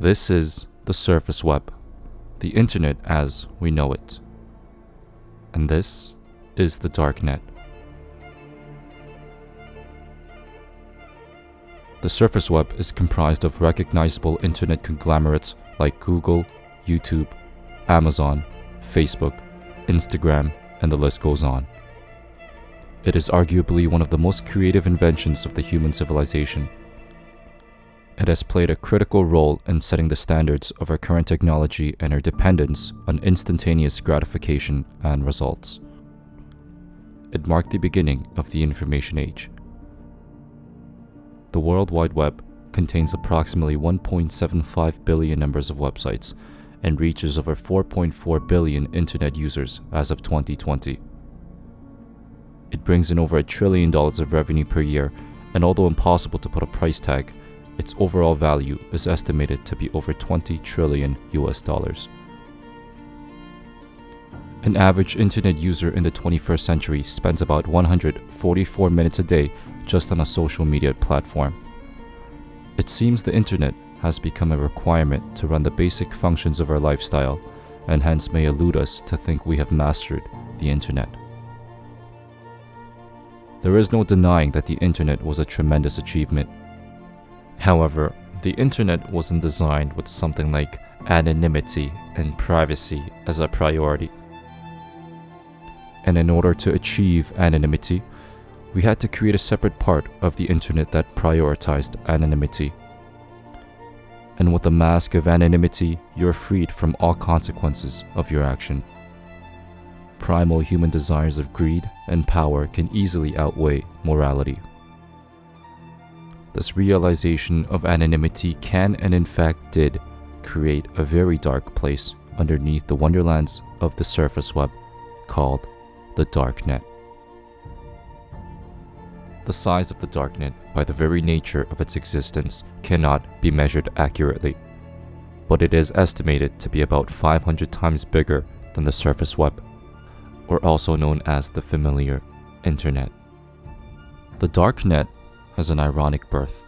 This is the surface web, the internet as we know it. And this is the dark net. The surface web is comprised of recognizable internet conglomerates like Google, YouTube, Amazon, Facebook, Instagram, and the list goes on. It is arguably one of the most creative inventions of the human civilization. It has played a critical role in setting the standards of our current technology and our dependence on instantaneous gratification and results. It marked the beginning of the information age. The World Wide Web contains approximately 1.75 billion numbers of websites and reaches over 4.4 billion internet users as of 2020. It brings in over $1 trillion of revenue per year, and although impossible to put a price tag, its overall value is estimated to be over $20 trillion. An average internet user in the 21st century spends about 144 minutes a day just on a social media platform. It seems the internet has become a requirement to run the basic functions of our lifestyle, and hence may elude us to think we have mastered the internet. There is no denying that the internet was a tremendous achievement. However, the internet wasn't designed with something like anonymity and privacy as a priority. And in order to achieve anonymity, we had to create a separate part of the internet that prioritized anonymity. And with the mask of anonymity, you're freed from all consequences of your action. Primal human desires of greed and power can easily outweigh morality. This realization of anonymity can, and in fact did, create a very dark place underneath the wonderlands of the surface web called the dark net. The size of the dark net, by the very nature of its existence, cannot be measured accurately, but it is estimated to be about 500 times bigger than the surface web, or also known as the familiar internet. The dark net has an ironic birth.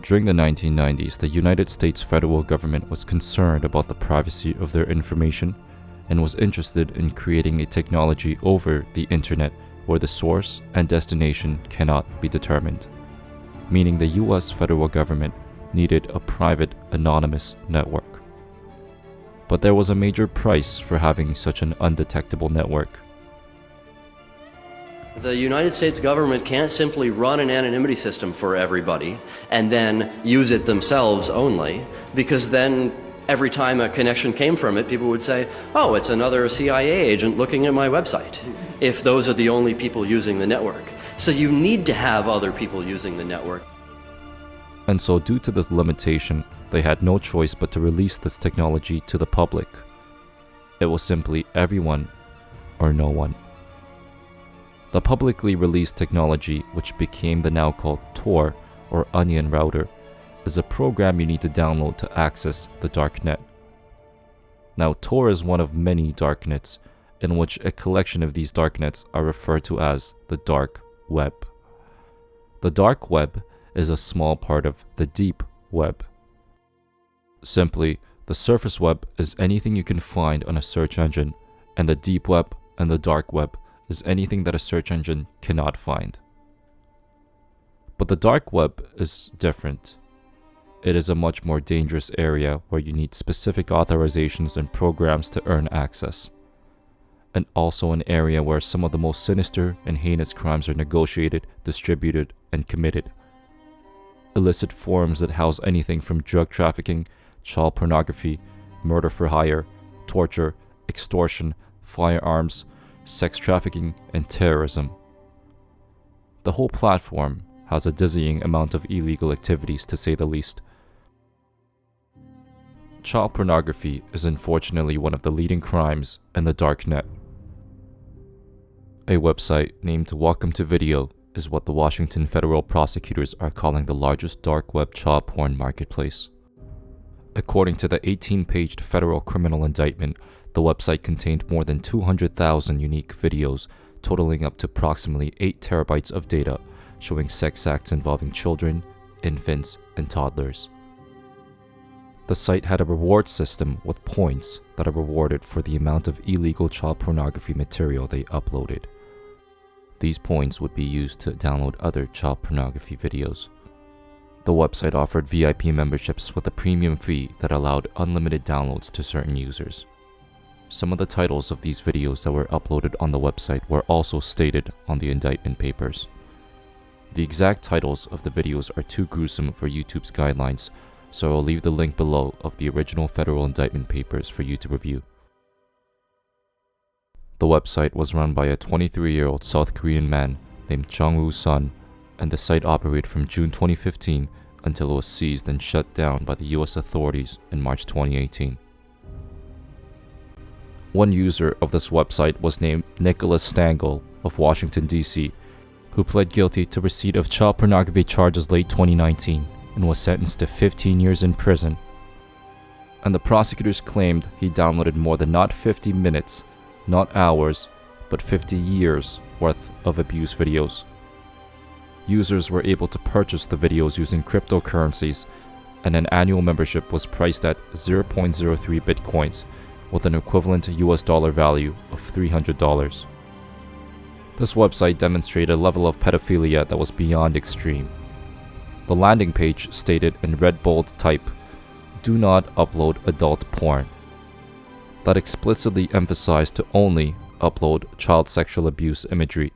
During the 1990s, the United States federal government was concerned about the privacy of their information and was interested in creating a technology over the internet where the source and destination cannot be determined, meaning the US federal government needed a private, anonymous network. But there was a major price for having such an undetectable network. The United States government can't simply run an anonymity system for everybody and then use it themselves only, because then every time a connection came from it, people would say, oh, it's another CIA agent looking at my website, if those are the only people using the network. So you need to have other people using the network. And so due to this limitation, they had no choice but to release this technology to the public. It was simply everyone or no one. The publicly released technology, which became the now called Tor or Onion Router, is a program you need to download to access the dark net. Now, Tor is one of many darknets, in which a collection of these darknets are referred to as the dark web. The dark web is a small part of the deep web. Simply, the surface web is anything you can find on a search engine, and the deep web and the dark web is anything that a search engine cannot find. But the dark web is different. It is a much more dangerous area where you need specific authorizations and programs to earn access, and also an area where some of the most sinister and heinous crimes are negotiated, distributed, and committed. Illicit forums that house anything from drug trafficking, child pornography, murder for hire, torture, extortion, firearms, sex trafficking, and terrorism. The whole platform has a dizzying amount of illegal activities, to say the least. Child pornography is unfortunately one of the leading crimes in the dark net. A website named Welcome to Video is what the Washington federal prosecutors are calling the largest dark web child porn marketplace. According to the 18-page federal criminal indictment, the website contained more than 200,000 unique videos, totaling up to approximately 8 terabytes of data, showing sex acts involving children, infants, and toddlers. The site had a reward system with points that are rewarded for the amount of illegal child pornography material they uploaded. These points would be used to download other child pornography videos. The website offered VIP memberships with a premium fee that allowed unlimited downloads to certain users. Some of the titles of these videos that were uploaded on the website were also stated on the indictment papers. The exact titles of the videos are too gruesome for YouTube's guidelines, so I'll leave the link below of the original federal indictment papers for you to review. The website was run by a 23-year-old South Korean man named Jung-woo Sun, and the site operated from June 2015 until it was seized and shut down by the US authorities in March 2018. One user of this website was named Nicholas Stangl of Washington, D.C., who pled guilty to receipt of child pornography charges late 2019 and was sentenced to 15 years in prison. And the prosecutors claimed he downloaded more than not 50 minutes, not hours, but 50 years worth of abuse videos. Users were able to purchase the videos using cryptocurrencies, and an annual membership was priced at 0.03 bitcoins, with an equivalent US dollar value of $300. This website demonstrated a level of pedophilia that was beyond extreme. The landing page stated in red bold type, "Do not upload adult porn," that explicitly emphasized to only upload child sexual abuse imagery.